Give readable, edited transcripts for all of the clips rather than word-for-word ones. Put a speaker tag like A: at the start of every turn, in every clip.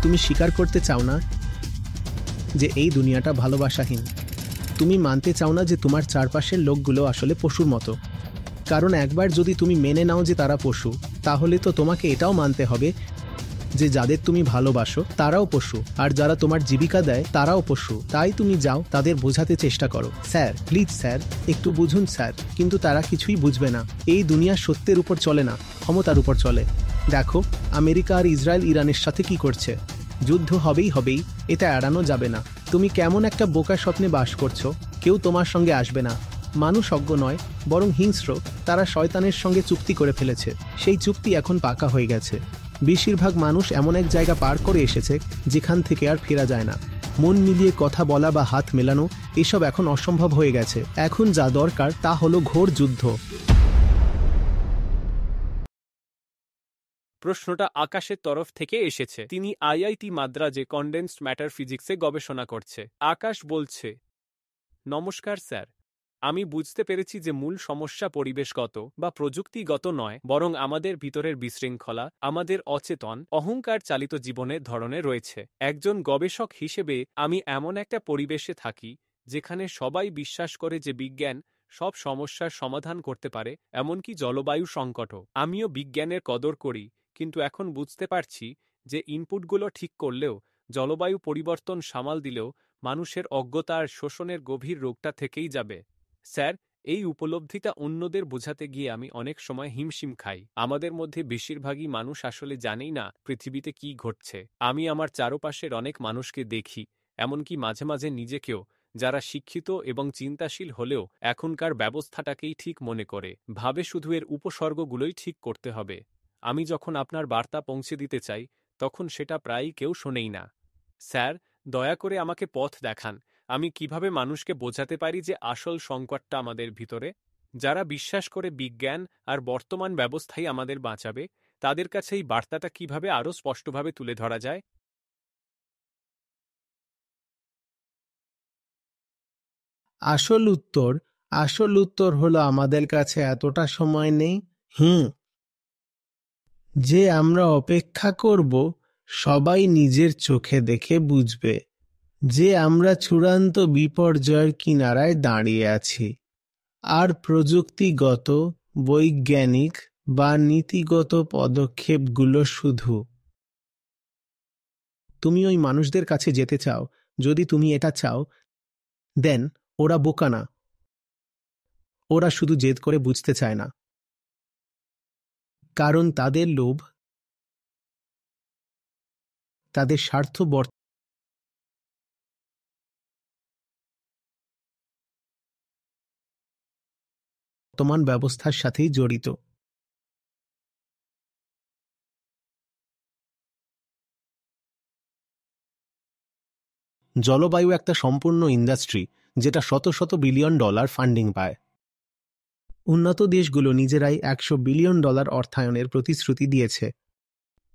A: তুমি স্বীকার করতে চাও না যে এই দুনিয়াটা ভালোবাসাহীন। তুমি মানতে চাও না যে তোমার চারপাশের লোকগুলো আসলে পশুর মতো। কারণ একবার যদি তুমি মেনে নাও যে তারা পশু, তাহলে তো তোমাকে এটাও মানতে হবে যে যাদের তুমি ভালোবাসো তারাও পশু, আর যারা তোমার জীবিকা দেয় তারাও পশু। তাই তুমি যাও, তাদের বোঝাতে চেষ্টা করো, স্যার প্লিজ স্যার একটু বুঝুন স্যার, কিন্তু তারা কিছুই বুঝবে না। এই দুনিয়া সত্যের উপর চলে না, ক্ষমতার উপর চলে। দেখো আমেরিকা আর ইসরায়েল ইরানের সাথে কি করছে। যুদ্ধ হবেই, এটা এড়ানো যাবে না। তুমি কেমন একটা বোকা স্বপ্নে বাস করছো। কেউ তোমার সঙ্গে আসবে না। মানুষ অজ্ঞ নয়, বরং হিংস্র। তারা শয়তানের সঙ্গে চুক্তি করে ফেলেছে। সেই চুক্তি এখন পাকা হয়ে গেছে। বেশিরভাগ মানুষ এমন এক জায়গা পার করে এসেছে যেখান থেকে আর ফেরা যায় না। মন মিলিয়ে কথা বলা বা হাত মেলানো এসব এখন অসম্ভব হয়ে গেছে। এখন যা দরকার তা হলো ঘোর যুদ্ধ।
B: প্রশ্নটা আকাশের তরফ থেকে এসেছে। তিনি আইআইটি মাদ্রাজে কনডেন্সড ম্যাটার ফিজিক্সে গবেষণা করছে। আকাশ বলছে, নমস্কার স্যার, আমি বুঝতে পেরেছি যে মূল সমস্যা পরিবেশগত বা প্রযুক্তিগত নয়, বরং আমাদের ভিতরের বিশৃঙ্খলা, আমাদের অচেতন অহংকার চালিত জীবনের ধরনে রয়েছে। একজন গবেষক হিসেবে আমি এমন একটা পরিবেশে থাকি যেখানে সবাই বিশ্বাস করে যে বিজ্ঞান সব সমস্যার সমাধান করতে পারে, এমনকি জলবায়ু সংকটও। আমিও বিজ্ঞানের কদর করি, কিন্তু এখন বুঝতে পারছি যে ইনপুটগুলো ঠিক করলেও, জলবায়ু পরিবর্তন সামাল দিলেও মানুষের অজ্ঞতা আর শোষণের গভীর রোগটা থেকেই যাবে। স্যার, এই উপলব্ধিটা অন্যদের বোঝাতে গিয়ে আমি অনেক সময় হিমশিম খাই। আমাদের মধ্যে বেশিরভাগই মানুষ আসলে জানেই না পৃথিবীতে কি ঘটছে। আমি আমার চারপাশের অনেক মানুষকে দেখি, এমনকি মাঝে মাঝে নিজেকেও, যারা শিক্ষিত এবং চিন্তাশীল হলেও এখনকার ব্যবস্থাটাকেই ঠিক মনে করে, ভাবে শুধু এর উপসর্গগুলোই ঠিক করতে হবে। আমি যখন আপনার বার্তা পৌঁছে দিতে চাই, তখন সেটা প্রায়ই কেউ শোনেই না। স্যার, দয়া করে আমাকে পথ দেখান। আমি কিভাবে মানুষকে বোঝাতে পারি যে আসল সংকটটা আমাদের ভিতরে? যারা বিশ্বাস করে বিজ্ঞান আর বর্তমান ব্যবস্থাই আমাদের বাঁচাবে, তাদের কাছে এই বার্তাটা কিভাবে আরও স্পষ্টভাবে তুলে ধরা যায়?
A: আসল উত্তর হলো আমাদের কাছে এতটা সময় নেই। যে আমরা অপেক্ষা করব সবাই নিজের চোখে দেখে বুঝবে যে আমরা চূড়ান্ত বিপর্যয়ের কিনারায় দাঁড়িয়ে আছি। আর প্রযুক্তিগত, বৈজ্ঞানিক বা নীতিগত পদক্ষেপগুলো শুধু। তুমি ওই মানুষদের কাছে যেতে চাও। যদি তুমি এটা চাও, দেন ওরা বোকা না। ওরা শুধু জেদ করে বুঝতে চায় না। কারণ তাদের লোভ, তাদের স্বার্থ বর্তমান ব্যবস্থার সাথেই জড়িত। জলবায়ু একটা সম্পূর্ণ ইন্ডাস্ট্রি যেটা শত শত বিলিয়ন ডলার ফান্ডিং পায়। উন্নত দেশগুলো নিজেরাই $100 বিলিয়ন অর্থায়নের প্রতিশ্রুতি দিয়েছে।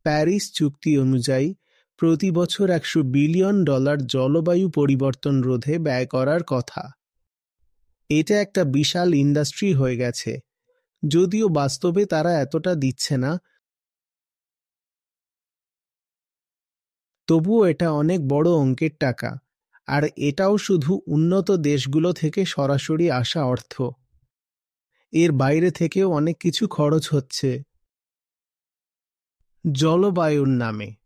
A: প্যারিস চুক্তি অনুযায়ী প্রতি বছর $100 বিলিয়ন জলবায়ু পরিবর্তন রোধে ব্যয় করার কথা। এটা একটা বিশাল ইন্ডাস্ট্রি হয়ে গেছে। যদিও বাস্তবে তারা এতটা দিচ্ছে না, তবুও এটা অনেক বড় অঙ্কের টাকা। আর এটাও শুধু উন্নত দেশগুলো থেকে সরাসরি আসা অর্থ। এর বাইরে থেকেও অনেক কিছু খরচ হচ্ছে জলবায়ুর নামে।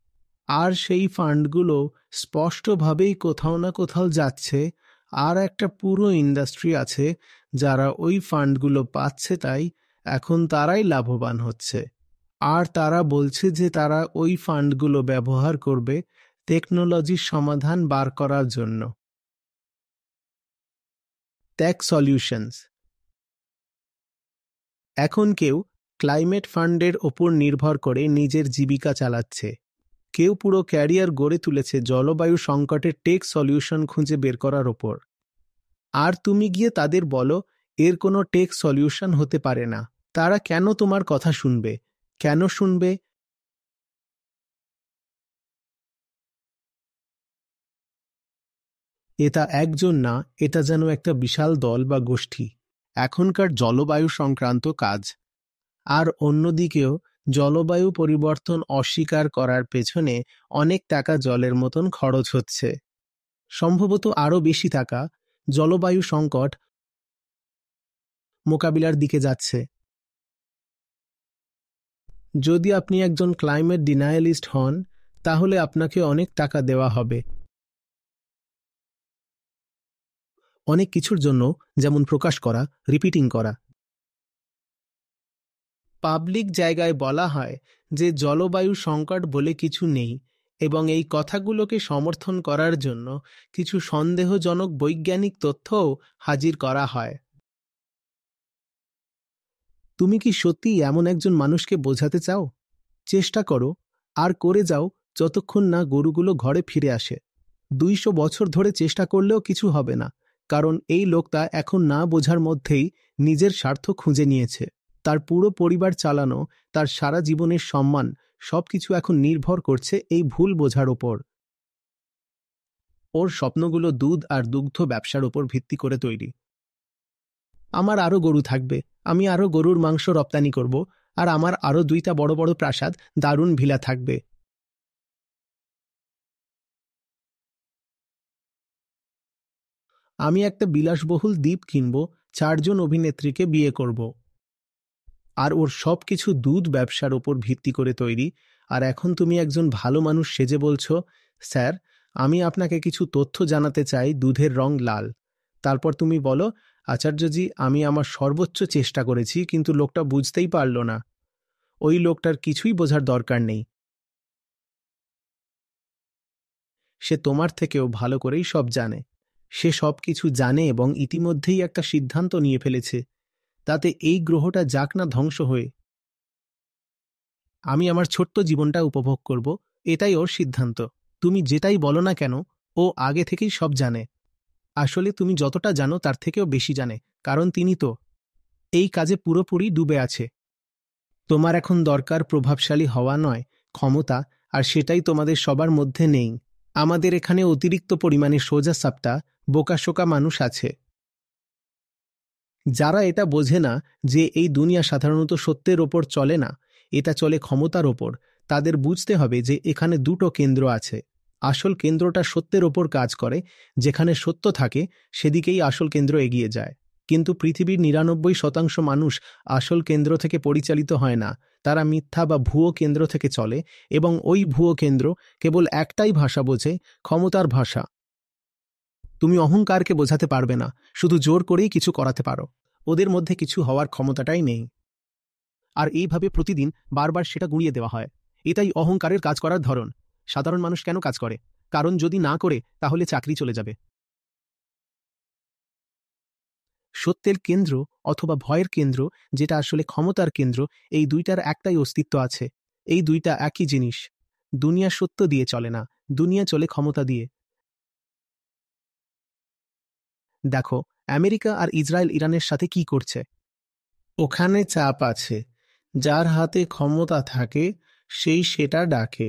A: আর সেই ফান্ডগুলো স্পষ্টভাবেই কোথাও না কোথাও যাচ্ছে। আর একটা পুরো ইন্ডাস্ট্রি আছে যারা ওই ফান্ডগুলো পাচ্ছে, তাই এখন তারাই লাভবান হচ্ছে। আর তারা বলছে যে তারা ওই ফান্ডগুলো ব্যবহার করবে টেকনোলজির সমাধান বার করার জন্য। Tech solutions. এখন কেউ ক্লাইমেট ফান্ডের ওপর নির্ভর করে নিজের জীবিকা চালাচ্ছে। কেউ পুরো ক্যারিয়ার গড়ে তুলেছে জলবায়ু সংকটের টেক সলিউশন খুঁজে বের করার ওপর। আর তুমি গিয়ে তাদের বলো এর কোনো টেক সলিউশন হতে পারে না। তারা কেন তোমার কথা শুনবে? কেন শুনবে? এটা একজন না, এটা যেন একটা বিশাল দল বা গোষ্ঠী। এখনকার জলবায়ু সংক্রান্ত কাজ। আর অন্যদিকেও জলবায়ু পরিবর্তন অস্বীকার করার পেছনে অনেক টাকা জলের মতন খরচ হচ্ছে, সম্ভবত আরও বেশি টাকা জলবায়ু সংকট মোকাবিলার দিকে যাচ্ছে। যদি আপনি একজন ক্লাইমেট ডিনায়ালিস্ট হন, তাহলে আপনাকে অনেক টাকা দেওয়া হবে অনেক কিছুর জন্য, যেমন প্রকাশ করা, রিপিটিং করা। পাবলিক জায়গায় বলা হয় যে জলবায়ু সংকট বলে কিছু নেই এবং এই কথাগুলোকে সমর্থন করার জন্য কিছু সন্দেহজনক বৈজ্ঞানিক তথ্যও হাজির করা হয়। তুমি কি সত্যিই এমন একজন মানুষকে বোঝাতে চাও? চেষ্টা করো আর করে যাও যতক্ষণ না গরুগুলো ঘরে ফিরে আসে। 200 বছর ধরে চেষ্টা করলেও কিছু হবে না, কারণ এই লোকটা এখন না বোঝার মধ্যেই নিজের স্বার্থ খুঁজে নিয়েছে। তার পুরো পরিবার চালানো, তার সারা জীবনের সম্মান, সবকিছু এখন নির্ভর করছে এই ভুল বোঝার ওপর। ওর স্বপ্নগুলো দুধ আর দুগ্ধ ব্যবসার ওপর ভিত্তি করে তৈরি। আমার আরও গরু থাকবে, আমি আরও গরুর মাংস রপ্তানি করব, আর আমার আরও 2টা বড় বড় প্রাসাদ, দারুণ ভিলা থাকবে। আমি একটা বিলাসবহুল দ্বীপ কিনব, 4 জন অভিনেত্রীকে বিয়ে করব। আর ওর সব কিছু দুধ ব্যবসার ওপর ভিত্তি করে তৈরি। আর এখন তুমি একজন ভালো মানুষ সেজে বলছো, স্যার, আমি আপনাকে কিছু তথ্য জানাতে চাই, দুধের রং লাল। তারপর তুমি বলো, আচার্যজি, আমি আমার সর্বোচ্চ চেষ্টা করেছি, কিন্তু লোকটা বুঝতেই পারল না। ওই লোকটার কিছুই বোঝার দরকার নেই। সে তোমার থেকেও ভালো করেই সব জানে। সে সব কিছু জানে এবং ইতিমধ্যেই একটা সিদ্ধান্ত নিয়ে ফেলেছে, তাতে এই গ্রহটা যাক না ধ্বংস হয়ে। আমি আমার ছোট্ট জীবনটা উপভোগ করব, এটাই ওর সিদ্ধান্ত। তুমি যেটাই বলো না কেন, ও আগে থেকেই সব জানে। আসলে তুমি যতটা জানো তার থেকেও বেশি জানে, কারণ তিনি তো এই কাজে পুরোপুরি ডুবে আছে। তোমার এখন দরকার প্রভাবশালী হওয়া নয়, ক্ষমতা, আর সেটাই তোমাদের সবার মধ্যে নেই। আমাদের এখানে অতিরিক্ত পরিমাণে সোজা সাপটা বোকাশোকা মানুষ আছে, যারা এটা বোঝে না যে এই দুনিয়া সাধারণত সত্যের ওপর চলে না, এটা চলে ক্ষমতার ওপর। তাদের বুঝতে হবে যে এখানে 2টো কেন্দ্র আছে। আসল কেন্দ্রটা সত্যের ওপর কাজ করে, যেখানে সত্য থাকে সেদিকেই আসল কেন্দ্র এগিয়ে যায়। কিন্তু পৃথিবীর 99% মানুষ আসল কেন্দ্র থেকে পরিচালিত হয় না, তারা মিথ্যা বা ভুয়ো কেন্দ্র থেকে চলে, এবং ওই ভুয়ো কেন্দ্র কেবল একটাই ভাষা বোঝে, ক্ষমতার ভাষা। তুমি অহংকারকে বোঝাতে পারবে না, শুধু জোর করেই কিছু করাতে পারো। ওদের মধ্যে কিছু হওয়ার ক্ষমতাটাই নেই, আর এইভাবে প্রতিদিন বারবার সেটা গুঁড়িয়ে দেওয়া হয়। এটাই অহংকারের কাজ করার ধরন। সাধারণ মানুষ কেন কাজ করে? কারণ যদি না করে তাহলে চাকরি চলে যাবে। সত্যের কেন্দ্র অথবা ভয়ের কেন্দ্র, যেটা আসলে ক্ষমতার কেন্দ্র, এই দুইটার একটাই অস্তিত্ব আছে। এই দুইটা একই জিনিস। দুনিয়া সত্য দিয়ে চলে না, দুনিয়া চলে ক্ষমতা দিয়ে। দেখো, আমেরিকা আর ইসরায়েল ইরানের সাথে কি করছে। ওখানে চাপ আছে। যার হাতে ক্ষমতা থাকে সেই সেটা ডাকে।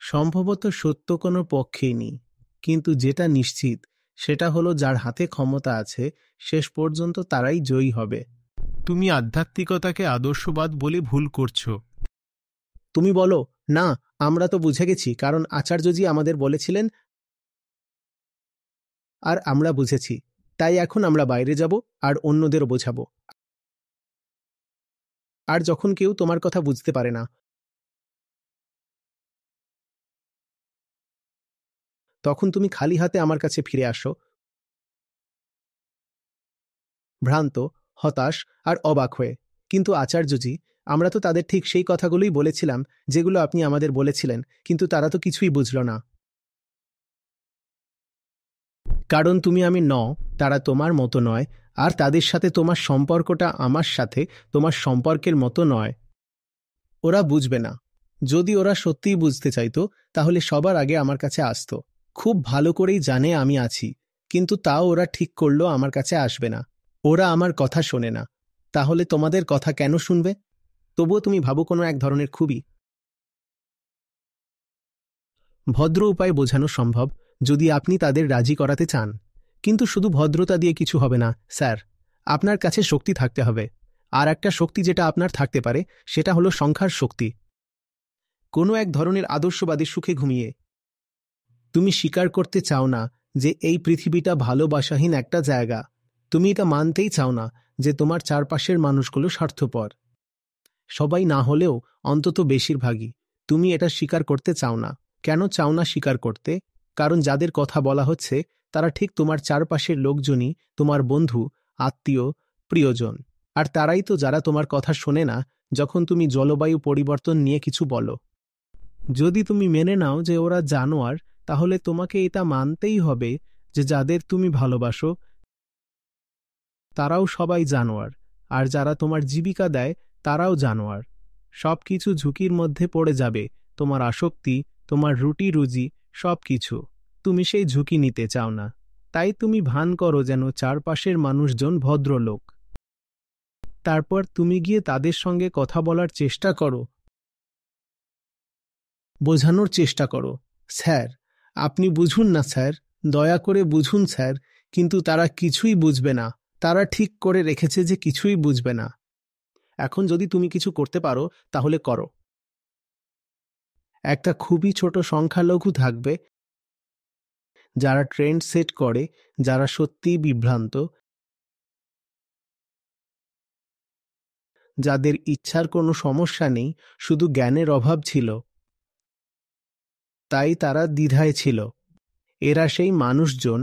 A: সম্ভবত সত্য কোনো পক্ষেই নেই, কিন্তু যেটা নিশ্চিত সেটা হলো যার হাতে ক্ষমতা আছে শেষ পর্যন্ত তারাই জয়ী হবে।
C: তুমি আধ্যাত্মিকতাকে আদর্শবাদ বলে ভুল করছো।
A: তুমি বলো, না, আমরা তো বুঝে গেছি, কারণ আচার্যজি আমাদের বলেছিলেন আর আমরা বুঝেছি, তাই এখন আমরা বাইরে যাব আর অন্যদেরও বোঝাবো। আর যখন কেউ তোমার কথা বুঝতে পারে না, তখন তুমি খালি হাতে আমার কাছে ফিরে আসো, ভ্রান্ত, হতাশ আর অবাক হয়ে। কিন্তু আচার্যজি, আমরা তো তাদের ঠিক সেই কথাগুলোই বলেছিলাম যেগুলো আপনি আমাদের বলেছিলেন, কিন্তু তারা তো কিছুই বুঝল না। কারণ তুমি আমি তারা তোমার মতো নয়, আর তাদের সাথে তোমার সম্পর্কটা আমার সাথে তোমার সম্পর্কের মতো নয়। ওরা বুঝবে না। যদি ওরা সত্যিই বুঝতে চাইতো তাহলে সবার আগে আমার কাছে আসতো। খুব ভালো করেই জানে আমি আছি, কিন্তু তাও ওরা ঠিক করলো আমার কাছে আসবে না। ওরা আমার কথা শোনে না। তাহলে তোমাদের কথা কেন শুনবে? তবুও তুমি ভাবো কোনো এক ধরনের খুবই ভদ্র উপায় বোঝানো সম্ভব, যদি আপনি তাদের রাজি করাতে চান। কিন্তু শুধু ভদ্রতা দিয়ে কিছু হবে না, স্যার। আপনার কাছে শক্তি থাকতে হবে। আর একটা শক্তি যেটা আপনার থাকতে পারে সেটা হলো সংখ্যার শক্তি। কোনো এক ধরনের আদর্শবাদী সুখে ঘুমিয়ে তুমি স্বীকার করতে চাও না যে এই পৃথিবীটা ভালোবাসাহীন একটা জায়গা। তুমি এটা মানতেই চাও না যে তোমার চারপাশের মানুষগুলো স্বার্থপর। সবাই না হলেও অন্তত বেশিরভাগই। তুমি এটা স্বীকার করতে চাও না। কেন চাও না স্বীকার করতে? কারণ যাদের কথা বলা হচ্ছে তারা ঠিক তোমার চারপাশের লোকজনই, তোমার বন্ধু, আত্মীয়, প্রিয়জন। আর তারাই তো যারা তোমার কথা শোনে না যখন তুমি জলবায়ু পরিবর্তন নিয়ে কিছু বলো। যদি তুমি মেনে নাও যে ওরা জানোয়ার, তাহলে তোমাকে এটা মানতেই হবে যে যাদের তুমি ভালোবাসো তারাও সবাই জানোয়ার, আর যারা তোমার জীবিকা দেয় তারাও জানোয়ার। সব কিছু ঝুঁকির মধ্যে পড়ে যাবে, তোমার আসক্তি, তোমার রুটি রুজি, সব কিছু। তুমি সেই ঝুঁকি নিতে চাও না, তাই তুমি ভান করো যেন চারপাশের মানুষজন ভদ্রলোক। তারপর তুমি গিয়ে তাদের সঙ্গে কথা বলার চেষ্টা করো, বোঝানোর চেষ্টা করো, স্যার আপনি বুঝুন না স্যার, দয়া করে বুঝুন স্যার। কিন্তু তারা কিছুই বুঝবে না। তারা ঠিক করে রেখেছে যে কিছুই বুঝবে না। এখন যদি তুমি কিছু করতে পারো তাহলে করো। একটা খুবই ছোট সংখ্যালঘু থাকবে যারা ট্রেন্ড সেট করে, যারা সত্যিই বিভ্রান্ত, যাদের ইচ্ছার কোনো সমস্যা নেই, শুধু জ্ঞানের অভাব ছিল, তাই তারা দ্বিধায় ছিল। এরা সেই মানুষজন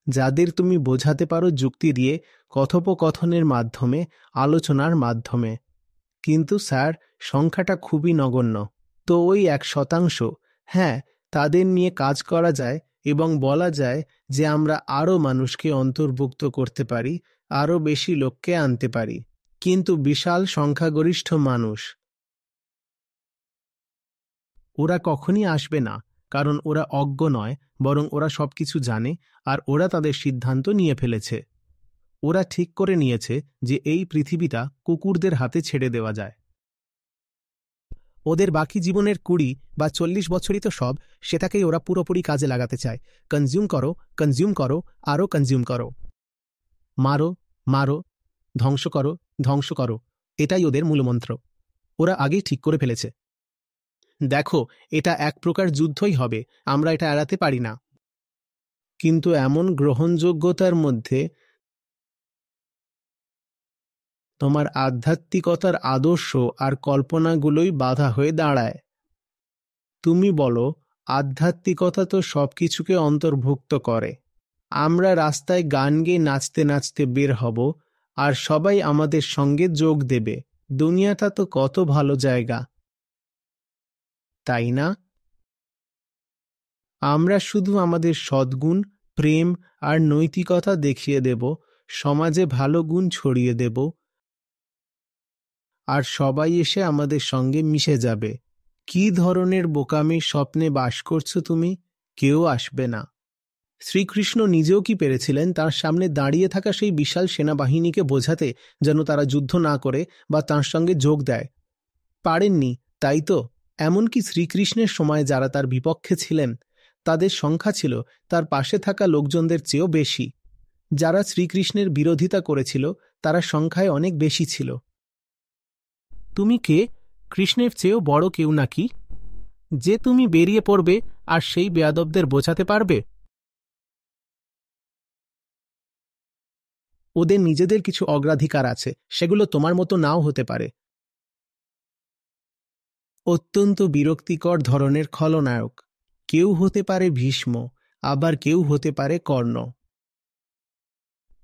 A: যাদের তুমি বোঝাতে পারো যুক্তি দিয়ে, কথোপকথনের মাধ্যমে, আলোচনার মাধ্যমে। কিন্তু স্যার সংখ্যাটা খুবই নগণ্য। তো ওই 1%, হ্যাঁ, তাদের নিয়ে কাজ করা যায় এবং বলা যায় যে আমরা আরও মানুষকে অন্তর্ভুক্ত করতে পারি, আরও বেশি লোককে আনতে পারি। কিন্তু বিশাল সংখ্যাগরিষ্ঠ মানুষ, ওরা কখনই আসবে না, কারণ ওরা অজ্ঞ নয়, বরং ওরা সবকিছু জানে, আর ওরা তাদের সিদ্ধান্ত নিয়ে ফেলেছে। ওরা ঠিক করে নিয়েছে যে এই পৃথিবীটা কুকুরদের হাতে ছেড়ে দেওয়া যায়। ওদের বাকি জীবনের 20 বা 40 বছরই তো সব, সেটাকেই ওরা পুরোপুরি কাজে লাগাতে চায়। কনজিউম করো, কনজিউম করো, আরও কনজিউম করো, মারো, মারো, ধ্বংস করো, ধ্বংস করো। এটাই ওদের মূলমন্ত্র। ওরা আগেই ঠিক করে ফেলেছে। দেখো, এটা এক প্রকার যুদ্ধই হবে, আমরা এটা এড়াতে পারি না। কিন্তু এমন গ্রহণযোগ্যতার মধ্যে তোমার আধ্যাত্মিকতার আদর্শ আর কল্পনাগুলোই বাধা হয়ে দাঁড়ায়। তুমি বলো, আধ্যাত্মিকতা তো সবকিছুকে অন্তর্ভুক্ত করে। আমরা রাস্তায় গান গেয়ে নাচতে নাচতে বের হব, আর সবাই আমাদের সঙ্গে যোগ দেবে। দুনিয়াটা তো কত ভালো জায়গা, তাই না? আমরা শুধু আমাদের সদ্গুণ, প্রেম আর নৈতিকতা দেখিয়ে দেব, সমাজে ভালো গুণ ছড়িয়ে দেব, আর সবাই এসে আমাদের সঙ্গে মিশে যাবে। কি ধরনের বোকামির স্বপ্নে বাস করছো তুমি? কেউ আসবে না। শ্রীকৃষ্ণ নিজেও কি পেরেছিলেন তার সামনে দাঁড়িয়ে থাকা সেই বিশাল সেনাবাহিনীকে বোঝাতে যেন তারা যুদ্ধ না করে বা তার সঙ্গে যোগ দেয়? পারেননি, তাই তো। এমনকি শ্রীকৃষ্ণের সময় যারা তার বিপক্ষে ছিলেন তাদের সংখ্যা ছিল তার পাশে থাকা লোকজনদের চেয়েও বেশি। যারা শ্রীকৃষ্ণের বিরোধিতা করেছিল তারা সংখ্যায় অনেক বেশি ছিল। তুমি কে? কৃষ্ণের চেয়েও বড় কেউ নাকি, যে তুমি বেরিয়ে পড়বে আর সেই বেয়াদবদের বোঝাতে পারবে? ওদের নিজেদের কিছু অগ্রাধিকার আছে, সেগুলো তোমার মতো নাও হতে পারে। অত্যন্ত বিরক্তিকর ধরনের খলনায়ক। কেউ হতে পারে ভীষ্ম, আবার কেউ হতে পারে কর্ণ।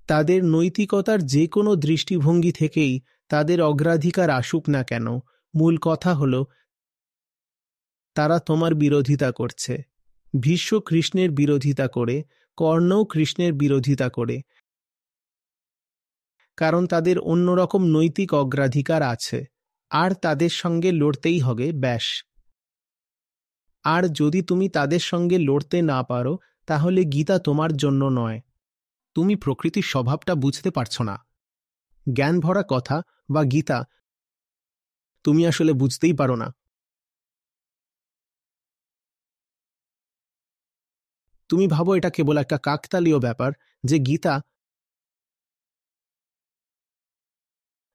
A: তাদের নৈতিকতার যে কোনো দৃষ্টিভঙ্গি থেকেই তাদের অগ্রাধিকার আসুক না কেন, মূল কথা হল তারা তোমার বিরোধিতা করছে। ভীষ্ম কৃষ্ণের বিরোধিতা করে, কর্ণও কৃষ্ণের বিরোধিতা করে, কারণ তাদের অন্যরকম নৈতিক অগ্রাধিকার আছে, আর তাদের সঙ্গে লড়তেই হবে, ব্যাস। আর যদি তুমি তাদের সঙ্গে লড়তে না পারো, তাহলে গীতা তোমার জন্য নয়। তুমি প্রকৃতির স্বভাবটা বুঝতে পারছো না। জ্ঞান ভরা কথা বা গীতা তুমি আসলে বুঝতেই পারো না। তুমি ভাবো এটা কেবল একটা কাকতালীয় ব্যাপার, যে গীতা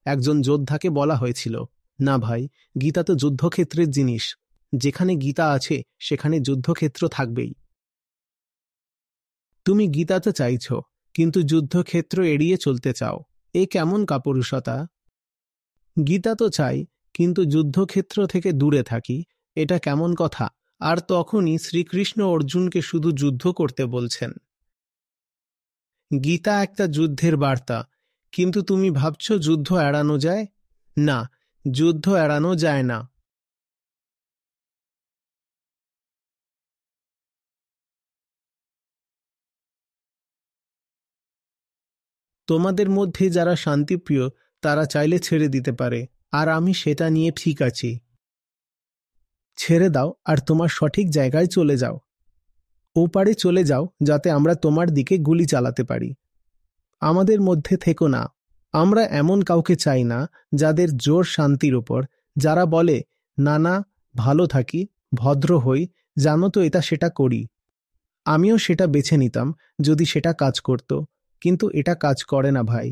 A: একজন যোদ্ধাকে বলা হয়েছিল, না ভাই, গীতা তো যুদ্ধক্ষেত্রের জিনিস, যেখানে গীতা আছে সেখানে যুদ্ধক্ষেত্র থাকবেই। তুমি গীতা তো চাইছ, কিন্তু যুদ্ধক্ষেত্র এড়িয়ে চলতে চাও। এ কেমন কাপুরুষতা? গীতা তো চাই, কিন্তু যুদ্ধক্ষেত্র থেকে দূরে থাকি, এটা কেমন কথা? আর তখনই শ্রীকৃষ্ণ অর্জুনকে শুধু যুদ্ধ করতে বলছেন। গীতা একটা যুদ্ধের বার্তা, কিন্তু তুমি ভাবছ যুদ্ধ এড়ানো যায়? না, যুদ্ধ এড়ানো যায় না। তোমাদের মধ্যে যারা শান্তিপ্রিয় তারা চাইলে ছেড়ে দিতে পারে, আর আমি সেটা নিয়ে ঠিক আছি। ছেড়ে দাও আর তোমার সঠিক জায়গায় চলে যাও। ওপারে চলে যাও, যাতে আমরা তোমার দিকে গুলি চালাতে পারি। আমাদের মধ্যে থেকো না। আমরা এমন কাউকে চাই না যাদের জোর শান্তির উপর, যারা বলে না না, ভালো থাকি, ভদ্র হই, জানো তো এটা সেটা করি। আমিও সেটা বেছে নিতাম যদি সেটা কাজ করত, কিন্তু এটা কাজ করে না ভাই।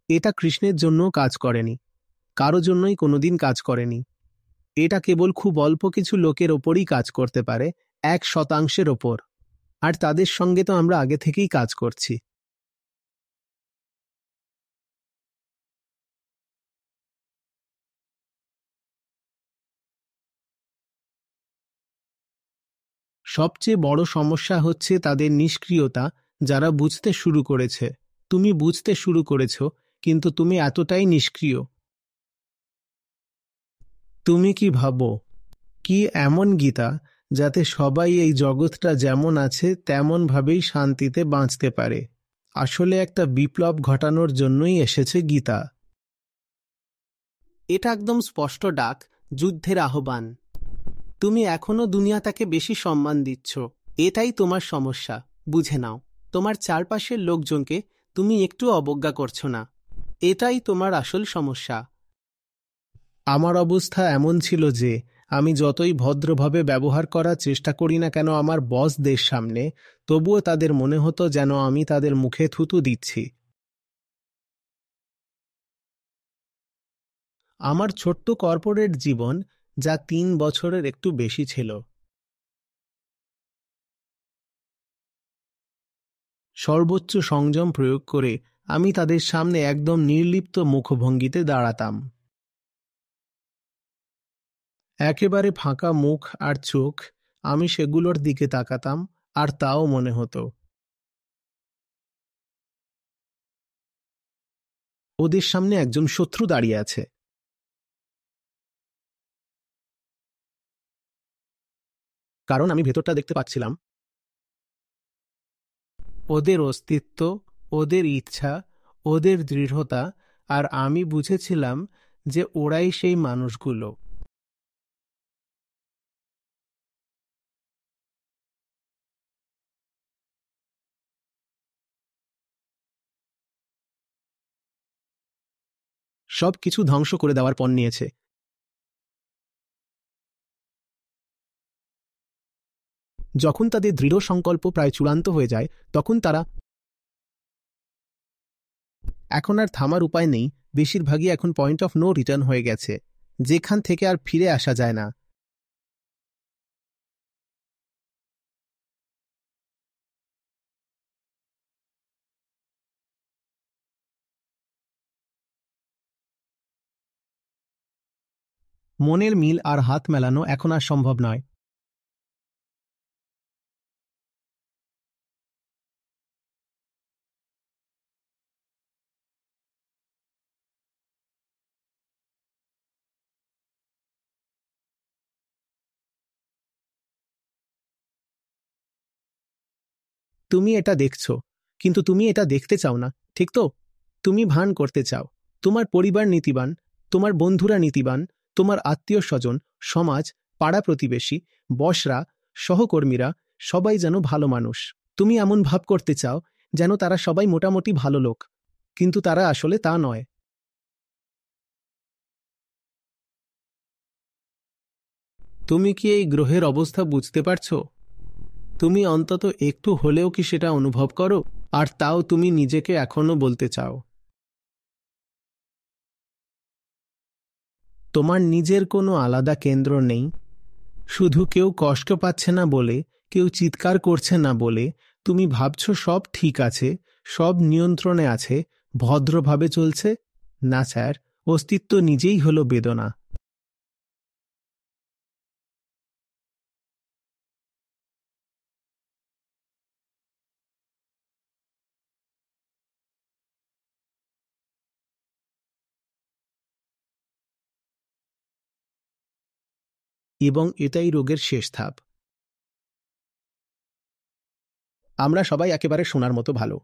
A: এটা কৃষ্ণের জন্যও কাজ করেনি, কারো জন্যই কোনোদিন কাজ করেনি। এটা কেবল খুব অল্প কিছু লোকের ওপরই কাজ করতে পারে, 1% ওপর, আর তাদের সঙ্গে তো আমরা আগে থেকেই কাজ করছি। সবচেয়ে বড় সমস্যা হচ্ছে তাদের নিষ্ক্রিয়তা, যারা বুঝতে শুরু করেছে। তুমি বুঝতে শুরু করেছ, কিন্তু তুমি এতটাই নিষ্ক্রিয়। তুমি কি ভাবো, কি এমন গীতা যাতে সবাই এই জগৎটা যেমন আছে তেমনভাবেই শান্তিতে বাঁচতে পারে? আসলে একটা বিপ্লব ঘটানোর জন্যই এসেছে গীতা। এটা একদম স্পষ্ট ডাক, যুদ্ধের আহ্বান। তুমি এখনো দুনিয়াটাকে বেশি সম্মান দিচ্ছ, এটাই তোমার সমস্যা। বুঝে নাও, তোমার চারপাশের লোকজনকে তুমি একটু অবজ্ঞা করছো না, এটাই তোমার আসল সমস্যা। আমার অবস্থা এমন ছিল যে আমি যতই ভদ্রভাবে ব্যবহার করার চেষ্টা করি না কেন আমার বসদের সামনে, তবুও তাদের মনে হতো যেন আমি তাদের মুখে থুতু দিচ্ছি। আমার ছোট্ট কর্পোরেট জীবন, যা 3 বছরের একটু বেশি ছিল, সর্বোচ্চ সংযম প্রয়োগ করে আমি তাদের সামনে একদম নির্লিপ্ত মুখভঙ্গিতে দাঁড়াতাম। একেবারে ফাঁকা মুখ আর চোখ, আমি সেগুলোর দিকে তাকাতাম, আর তাও মনে হতো ওদের সামনে একজন শত্রু দাঁড়িয়ে আছে। কারণ আমি ভেতরটা দেখতে পাচ্ছিলাম, ওদের অস্তিত্ব, ওদের ইচ্ছা, ওদের দৃঢ়তা, আর আমি বুঝেছিলাম যে ওরাই সেই মানুষগুলো। সব কিছু ধ্বংস করে দেওয়ার পণ নিয়েছে। যখন তাদের দৃঢ় সংকল্প প্রায় চূড়ান্ত হয়ে যায়, তখন তারা, এখন আর থামার উপায় নেই, বেশিরভাগই এখন পয়েন্ট অফ নো রিটার্ন হয়ে গেছে, যেখান থেকে আর ফিরে আসা যায় না। মনের মিল আর হাত মেলানো এখন আর সম্ভব নয়। তুমি এটা দেখছো, কিন্তু তুমি এটা দেখতে চাও না, ঠিক তো? তুমি ভান করতে চাও তোমার পরিবার নীতিবান, তোমার বন্ধুরা নীতিবান, তোমার আত্মীয় স্বজন, সমাজ, পাড়া প্রতিবেশী, বসরা, সহকর্মীরা সবাই যেন ভালো মানুষ। তুমি এমন ভাব করতে চাও যেন তারা সবাই মোটামুটি ভালো লোক, কিন্তু তারা আসলে তা নয়। তুমি কি এই গ্রহের অবস্থা বুঝতে পারছো? তুমি অন্তত একটু হলেও কি সেটা অনুভব করো? আর তাও তুমি নিজেকে এখনো বলতে চাও। তোমার নিজের কোনো আলাদা কেন্দ্র নেই। শুধু কেউ কষ্ট পাচ্ছে না বলে, কেউ চিৎকার করছে না বলে তুমি ভাবছো সব ঠিক আছে, সব নিয়ন্ত্রণে আছে, ভদ্রভাবে চলছে। না স্যার, অস্তিত্ব নিজেই হলো বেদনা। এবং এটাই রোগের শেষ ধাপ। আমরা সবাই একেবারে সোনার মতো ভালো।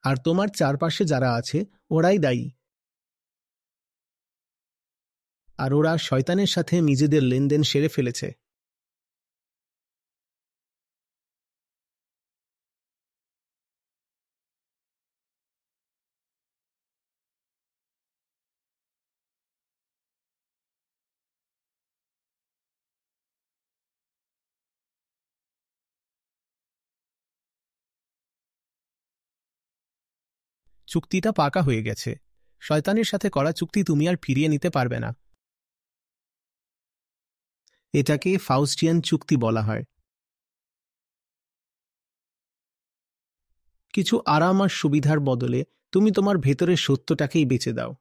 A: আর তোমার চারপাশে যারা আছে ওরাই দায়ী। আর ওরা শয়তানের সাথে নিজেদের লেনদেন সেরে ফেলেছে। চুক্তিটা পাকা হয়ে গেছে। শয়তানের সাথে করা চুক্তি তুমি আর ফিরিয়ে নিতে পারবে না। এটাকে ফাউস্টিয়ান চুক্তি বলা হয়। কিছু আরাম আর সুবিধার বদলে তুমি তোমার ভেতরের সত্যটাকেই বেচে দাও।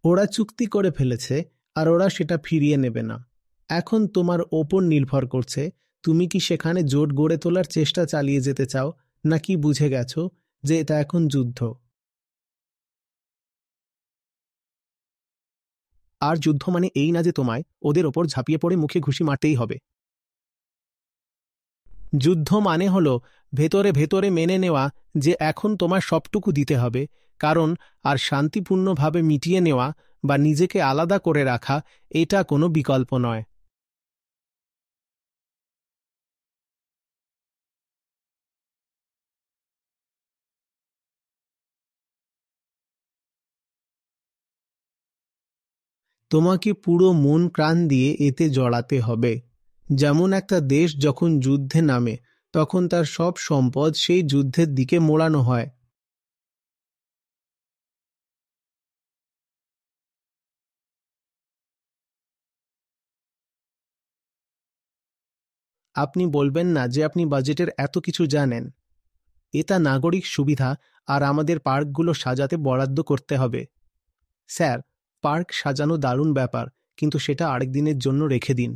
A: ওরা চুক্তি করে ফেলেছে আর ওরা সেটা ফিরিয়ে নেবে না। এখন তোমার ওপর নির্ভর করছে তুমি কি সেখানে জোট গড়ে তোলার চেষ্টা চালিয়ে যেতে চাও, নাকি বুঝে গেছো যে এটা এখন যুদ্ধ। আর যুদ্ধ মানে এই না যে তোমায় ওদের ওপর ঝাঁপিয়ে পড়ে মুখে ঘুষি মারতেই হবে। যুদ্ধ মানে হলো ভেতরে ভেতরে মেনে নেওয়া যে এখন তোমার সবটুকু দিতে হবে, কারণ আর শান্তিপূর্ণভাবে মিটিয়ে নেওয়া বা নিজেকে আলাদা করে রাখা এটা কোনো বিকল্প নয়। তোমাকে পুরো মন প্রাণ দিয়ে এতে জড়াতে হবে। যেমন একটা দেশ যখন যুদ্ধে নামে তখন তার সব সম্পদ সেই যুদ্ধের দিকে মোড়ানো হয়। আপনি বলবেন না যে আপনি বাজেটের এত কিছু জানেন। এটা নাগরিক সুবিধা আর আমাদের পার্কগুলো সাজাতে বরাদ্দ করতে হবে। স্যার, পার্ক সাজানো দারুণ ব্যাপার, কিন্তু সেটা আরেক দিনের জন্য রেখে দিন।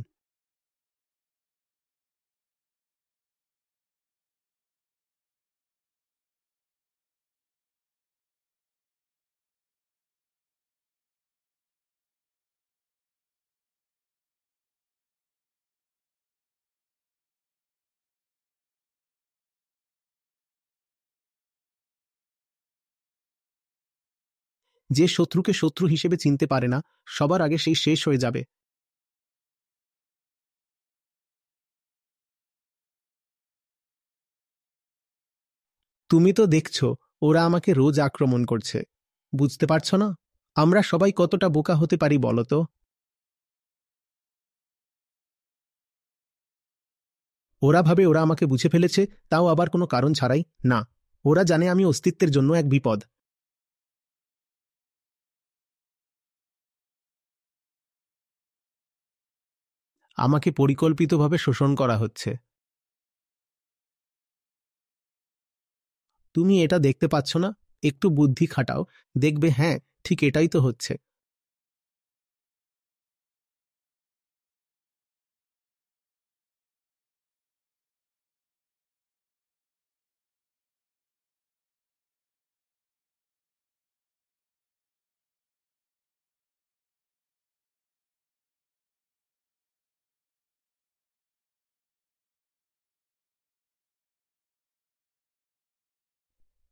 A: যে শত্রুকে শত্রু হিসেবে চিনতে পারে না, সবার আগে সেই শেষ হয়ে যাবে। তুমি তো দেখছো ওরা আমাকে রোজ আক্রমণ করছে। বুঝতে পারছো না আমরা সবাই কতটা বোকা হতে পারি বলো তো? ওরা ভাবে ওরা আমাকে বুঝে ফেলেছে, তাও আবার কোনো কারণ ছাড়াই। না, ওরা জানে আমি অস্তিত্বের জন্য এক বিপদ। আমাকে পরিকল্পিতভাবে শোষণ করা হচ্ছে। তুমি এটা দেখতে পাচ্ছ না? একটু বুদ্ধি খাটাও, দেখবে হ্যাঁ, ঠিক এটাই তো হচ্ছে।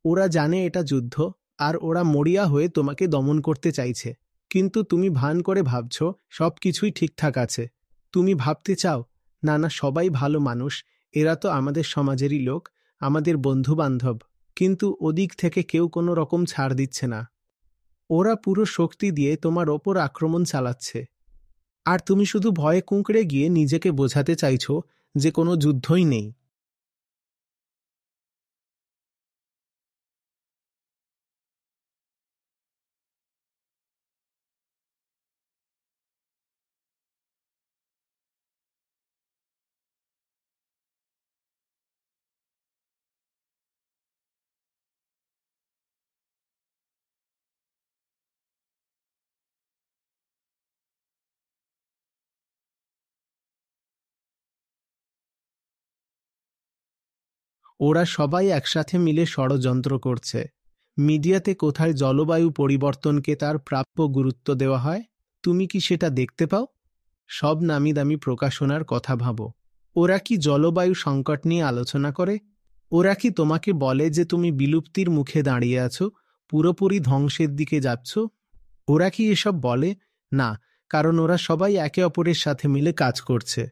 A: ওরা জানে এটা যুদ্ধ, আর ওরা মরিয়া হয়ে তোমাকে দমন করতে চাইছে। কিন্তু তুমি ভান করে ভাবছো সব কিছুই ঠিকঠাক আছে। তুমি ভাবতে চাও না না, সবাই ভালো মানুষ, এরা তো আমাদের সমাজেরই লোক, আমাদের বন্ধু বান্ধব, কিন্তু ওদিক থেকে কেউ কোনো রকম ছাড় দিচ্ছে না। ওরা পুরো শক্তি দিয়ে তোমার ওপর আক্রমণ চালাচ্ছে, আর তুমি শুধু ভয়ে কুঁকড়ে গিয়ে নিজেকে বোঝাতে চাইছো যে কোনো যুদ্ধই নেই। ওরা সবাই একসাথে মিলে ষড়যন্ত্র করছে। মিডিয়াতে কোথায় জলবায়ু পরিবর্তনকে তার প্রাপ্য গুরুত্ব দেওয়া হয়, তুমি কি সেটা দেখতে পাও? সব নামি দামি প্রকাশনার কথা ভাবো। ওরা কি জলবায়ু সংকট নিয়ে আলোচনা করে? ওরা কি তোমাকে বলে যে তুমি বিলুপ্তির মুখে দাঁড়িয়ে আছো, পুরোপুরি ধ্বংসের দিকে যাচ্ছ? ওরা কি এসব বলে? না, কারণ ওরা সবাই একে অপরের সাথে মিলে কাজ করছে।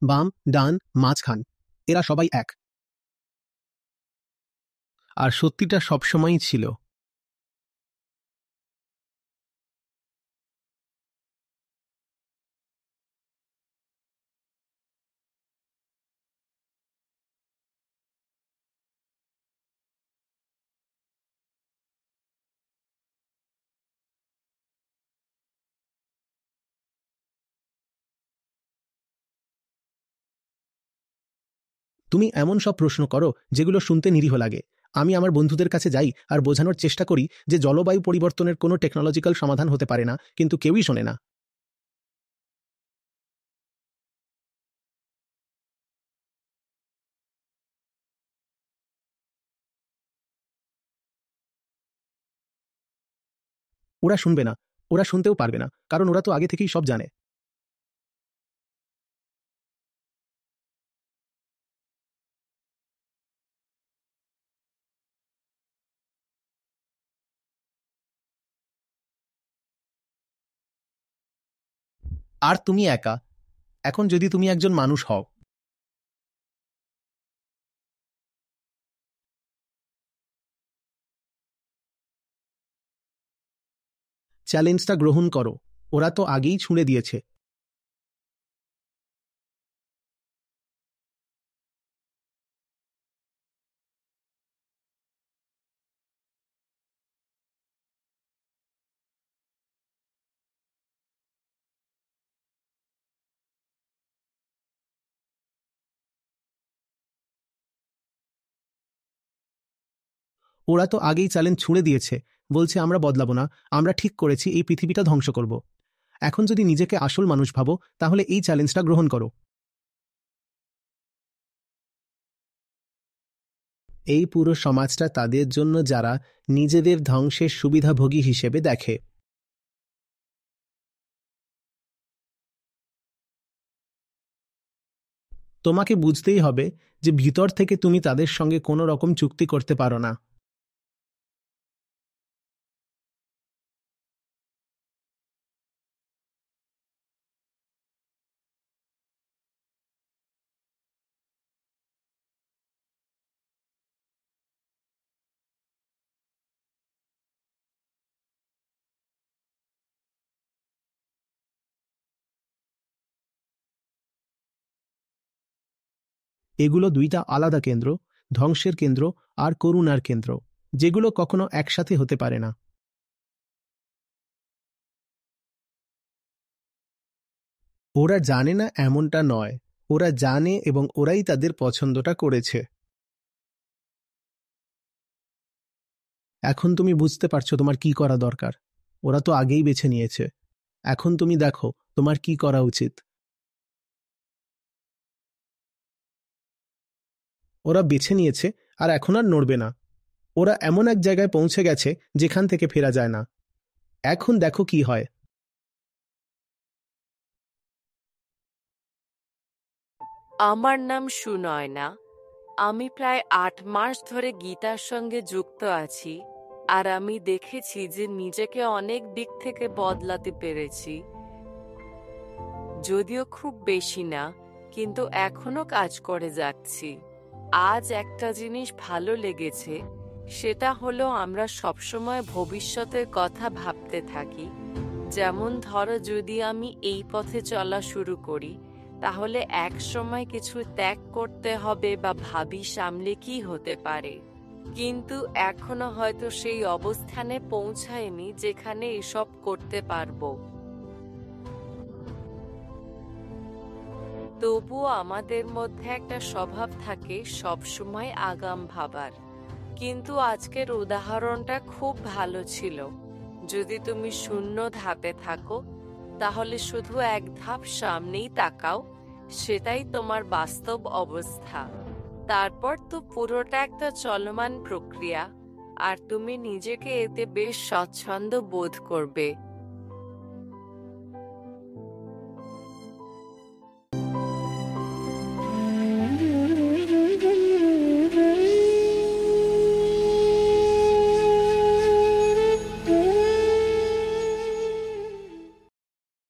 A: বাম, ডান, মাঝখান, এরা সবাই এক। আর সত্যিটা সবসময়ই ছিল। তুমি এমন সব প্রশ্ন করো যেগুলো শুনতে নিরীহ লাগে। আমি আমার বন্ধুদের কাছে যাই আর বোঝানোর চেষ্টা করি যে জলবায়ু পরিবর্তনের কোনো টেকনোলজিক্যাল সমাধান হতে পারে না, কিন্তু কেউই শোনে না। ওরা শুনবে না, ওরা শুনতেও পারবে না, কারণ ওরা তো আগে থেকেই সব জানে। আর তুমি একা। এখন যদি তুমি একজন মানুষ হও, চ্যালেঞ্জটা গ্রহণ করো। ওরা তো আগেই ছুঁড়ে দিয়েছে। ওরা তো আগেই চ্যালেঞ্জ ছুঁড়ে দিয়েছে, বলছে আমরা বদলাবো না, আমরা ঠিক করেছি এই পৃথিবীটা ধ্বংস করব। এখন যদি নিজেকে আসল মানুষ ভাবো, তাহলে এই চ্যালেঞ্জটা গ্রহণ করো। এই পুরো সমাজটা তাদের জন্য যারা নিজেদের ধ্বংসের সুবিধাভোগী হিসেবে দেখে। তোমাকে বুঝতেই হবে যে ভিতর থেকে তুমি তাদের সঙ্গে কোনো রকম চুক্তি করতে পারো না। এগুলো দুইটা আলাদা কেন্দ্র, ধ্বংসের কেন্দ্র আর করুণার কেন্দ্র, যেগুলো কখনো একসাথে হতে পারে না। ওরা জানে না এমনটা নয়, ওরা জানে এবং ওরাই তাদের পছন্দটা করেছে। এখন তুমি বুঝতে পারছো তোমার কি করা দরকার। ওরা তো আগেই বেছে নিয়েছে। এখন তুমি দেখো তোমার কি করা উচিত। ওরা বেছে নিয়েছে আর এখন আর নড়বে না। ওরা এমন এক জায়গায় পৌঁছে গেছে যেখান থেকে ফেরা যায় না। এখন দেখো কি হয়।
D: আমার নাম সুনয়না। আমি প্রায় ৮ মাস ধরে গীতার সঙ্গে যুক্ত আছি, আর আমি দেখেছি যে নিজেকে অনেক দিক থেকে বদলাতে পেরেছি। যদিও খুব বেশি না, কিন্তু এখনো কাজ করে যাচ্ছি। আজ একটা জিনিস ভালো লেগেছে, সেটা হলো আমরা সবসময় ভবিষ্যতের কথা ভাবতে থাকি। যেমন ধরো, যদি আমি এই পথে চলা শুরু করি, তাহলে এক সময় কিছু ত্যাগ করতে হবে বা ভাবি সামলে কি হতে পারে। কিন্তু এখনো হয়তো সেই অবস্থানে পৌঁছায়নি যেখানে এসব করতে পারবো। তবুও আমাদের মধ্যে একটা স্বভাব থাকে সবসময় আগাম ভাবার। কিন্তু আজকের উদাহরণটা খুব ভালো ছিল। যদি তুমি শূন্য ধাপে থাকো, তাহলে শুধু এক ধাপ সামনেই তাকাও, সেটাই তোমার বাস্তব অবস্থা। তারপর তো পুরোটা একটা চলমান প্রক্রিয়া, আর তুমি নিজেকে এতে বেশ স্বচ্ছন্দ বোধ করবে।